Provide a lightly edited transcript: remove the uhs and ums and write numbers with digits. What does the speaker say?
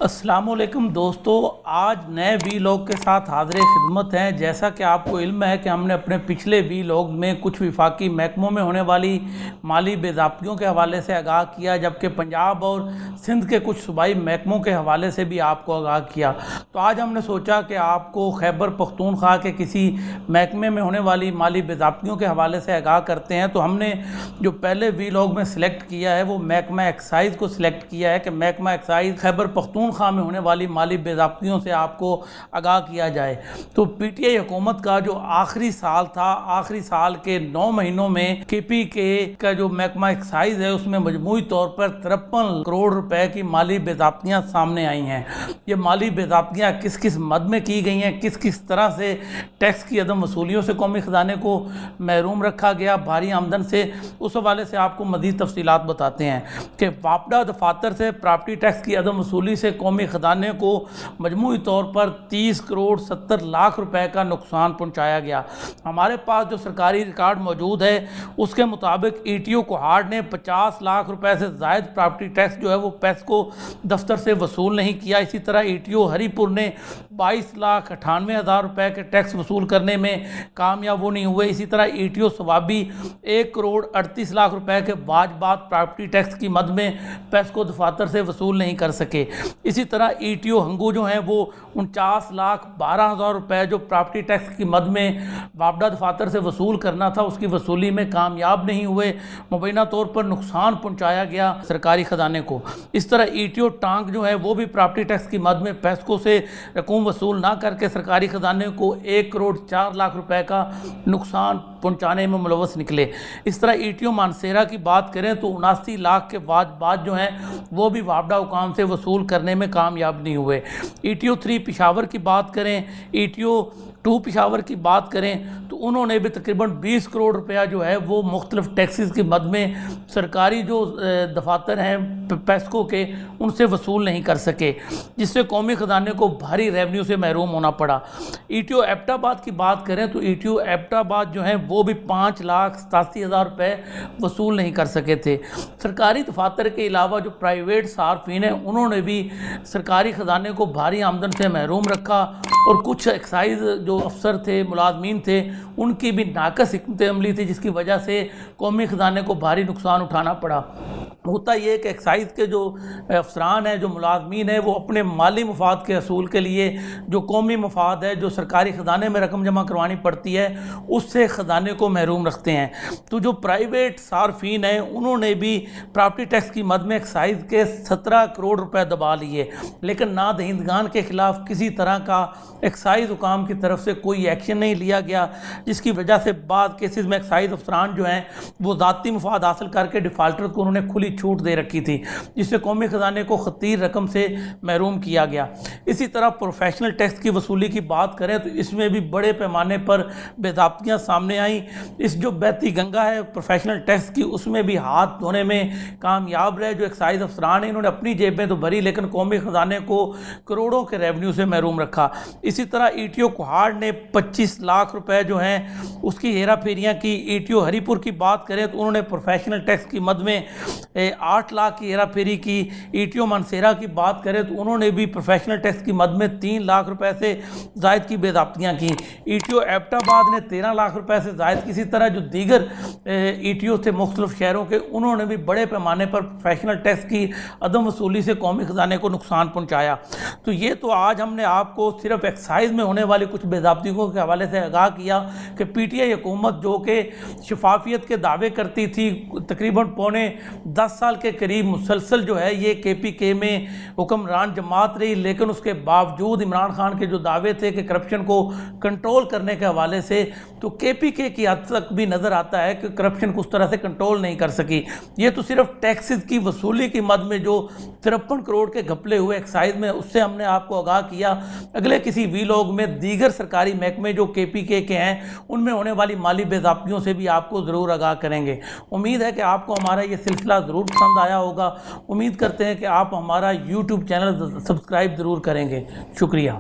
अस्सलाम वालेकुम दोस्तों, आज नए वीलॉग के साथ हाज़िर खिदमत हैं। जैसा कि आपको इल्म है कि हमने अपने पिछले वीलॉग में कुछ वफाकी महकमों में होने वाली माली बेज़ाब्तियों के हवाले से आगाह किया, जबकि पंजाब और सिंध के कुछ सूबाई महकमों के हवाले से भी आपको आगाह किया। तो आज हमने सोचा कि आपको खैबर पख्तूनख्वा के किसी महकमे में होने वाली माली बेज़ाब्तियों के हवाले से आगाह करते हैं। तो हमने जो पहले वीलॉग में सिलेक्ट किया है वो महकमा एक्साइज़ को सिलेक्ट किया है कि महकमा एक्साइज़ खैबर पख्तूनख्वा में होने वाली माली बेज़ाब्तियों से आपको आगाह किया जाए। तो पीटीआई हुकूमत का जो आखिरी साल था, आखिरी साल के 9 महीनों में केपीके का जो महकमा एक्साइज़ है उसमें मजमूई तौर पर 53 करोड़ रुपए की माली बेज़ाब्तियाँ सामने आई हैं। ये माली बेज़ाब्तियाँ किस किस मद में की गई हैं, किस किस तरह से टैक्स की अदम वसूलियों से कौमी ख़जाने को महरूम रखा गया भारी आमदन से, उस हवाले से आपको मज़ीद तफसीलात बताते हैं कि वापडा दफातर से प्रॉपर्टी टैक्स की अदम वसूली से कौमी ख़जाने को मजमूई तौर पर 30 करोड़ 70 लाख रुपए का नुकसान पहुंचाया गया। हमारे पास जो सरकारी रिकॉर्ड मौजूद है उसके मुताबिक ईटीओ कोहाड़ ने 50 लाख रुपए से ज़ायद प्रॉपर्टी टैक्स जो है वो पेस्को दफ्तर से वसूल नहीं किया। इसी तरह ईटीओ हरीपुर ने 22,98,000 रुपए के टैक्स वसूल करने में कामयाब वो नहीं हुए। इसी तरह ईटीओ सवाबी 1 करोड़ 38 लाख रुपए के वाजबात प्रॉपर्टी टैक्स की मद में पेस्को दफातर से वसूल नहीं कर सके। इसी तरह ईटीओ हंगू जो हैं वो 49,12,000 रुपए जो प्रॉपर्टी टैक्स की मद में वापडा दफातर से वसूल करना था उसकी वसूली में कामयाब नहीं हुए। मुबैना तौर पर नुकसान पहुंचाया गया सरकारी ख़जाने को। इस तरह ईटीओ टांग जो है वो भी प्रॉपर्टी टैक्स की मद में पेस्को से रकूम वसूल ना करके सरकारी ख़जाने को 1 करोड़ 4 लाख रुपए का नुकसान पहुंचाने में मुलव्वस निकले। इस तरह ईटीओ मानसेरा की बात करें तो 79 लाख के वाजबात जो हैं वो भी वापडा हुकाम से वसूल करने में कामयाब नहीं हुए। ईटीओ 3 पेशावर की बात करें, ईटीओ 2 पेशावर की बात करें तो उन्होंने भी तकरीबन 20 करोड़ रुपया जो है वो मुख्तलिफ टैक्सेस की मद में सरकारी जो दफातर हैं पेस्को के उनसे वसूल नहीं कर सके, जिससे कौमी ख़जाने को भारी रेवेन्यू से महरूम होना पड़ा। ईटीओ एबटाबाद की बात करें तो ईटीओ एबटाबाद जो हैं वो भी 5,87,000 रुपये वसूल नहीं कर सके थे। सरकारी दफातर के अलावा जो प्राइवेट सार्फिन हैं उन्होंने भी सरकारी ख़जाने को भारी आमदन से महरूम रखा और कुछ एक्साइज जो अफसर थे, मुलाजमीन थे, उनकी भी नाकस हिकमत अमली थी जिसकी वजह से कौमी ख़जाने को भारी नुकसान उठाना पड़ा। होता ये कि एक्साइज के जो अफसरान हैं, जो मुलाजमीन हैं, वो अपने माली मफाद के असूल के लिए जो कौमी मफाद है, जो सरकारी ख़जाने में रकम जमा करवानी पड़ती है, उससे ख़जाने को महरूम रखते हैं। तो जो प्राइवेट सार्फिन हैं उन्होंने भी प्रॉपर्टी टैक्स की मद में एक्साइज के 17 करोड़ रुपए दबा लिए, लेकिन नादहिंदगान के ख़िलाफ़ किसी तरह का एक्साइज हुकाम की तरफ से कोई एक्शन नहीं लिया गया, जिसकी वजह से बाद केसेस में एक्साइज अफसरान जो हैं वो ज़ाती मफाद हासिल करके डिफ़ाल्टर को उन्होंने खुली छूट दे रखी थी, जिससे कौमी ख़जाने को खतीर रकम से महरूम किया गया। इसी तरह प्रोफेशनल टैक्स की वसूली की बात करें तो इसमें भी बड़े पैमाने पर बेज़ाब्तियाँ सामने आई। इस जो बहती गंगा है प्रोफेशनल टैक्स की, उसमें भी हाथ धोने में कामयाब रहे। जो एक्साइज अफसरान हैं इन्होंने अपनी जेबें तो भरी लेकिन कौमी ख़जाने को करोड़ों के रेवेन्यू से महरूम रखा। इसी तरह ईटीओ कोहाड़ ने 25 लाख रुपए जो हैं उसकी हेरा फेरियाँ की। ईटीओ हरीपुर की बात करें तो उन्होंने प्रोफेशनल टैक्स की मद में 8 लाख की हेरा फेरी की। ईटीओ मानसेरा की बात करें तो उन्होंने भी प्रोफेशनल टैक्स की मद में 3 लाख रुपए से ज़ायद की बेज़ाब्तियाँ की। ईटीओ एबटाबाद ने 13 लाख रुपए से ज़ायद। किसी तरह जो दीगर ईटीओ थे मुख्तलिफ शहरों के, उन्होंने भी बड़े पैमाने पर प्रोफेशनल टैक्स की अदम वसूली से कौमी ख़जाने को नुकसान पहुँचाया। तो ये तो आज हमने आपको सिर्फ एक्साइज में होने वाली कुछ बेज़ाब्तियों के हवाले से आगाह किया कि पीटीआई हुकूमत जो कि शफाफियत के दावे करती थी, तकरीबन पौने 10 साल के करीब मुसलसल जो है ये केपीके में हुक्मरान जमात रही, लेकिन उसके बावजूद इमरान खान के जो दावे थे कि करप्शन को कंट्रोल करने के हवाले से, तो केपीके की हद तक भी नज़र आता है कि करप्शन को उस तरह से कंट्रोल नहीं कर सकी। ये तो सिर्फ टैक्सेस की वसूली की मद में जो 53 करोड़ के घपले हुए एक्साइज में, उससे हमने आपको आगाह किया। अगले किसी वीलॉग में दीगर सरकारी महकमे जो केपीके के हैं उनमें होने वाली माली बेज़ाब्तियों से भी आपको ज़रूर आगाह करेंगे। उम्मीद है कि आपको हमारा ये सिलसिला ज़रूर पसंद आया होगा। उम्मीद करते हैं कि आप हमारा यूट्यूब चैनल सब्सक्राइब ज़रूर करेंगे। शुक्रिया।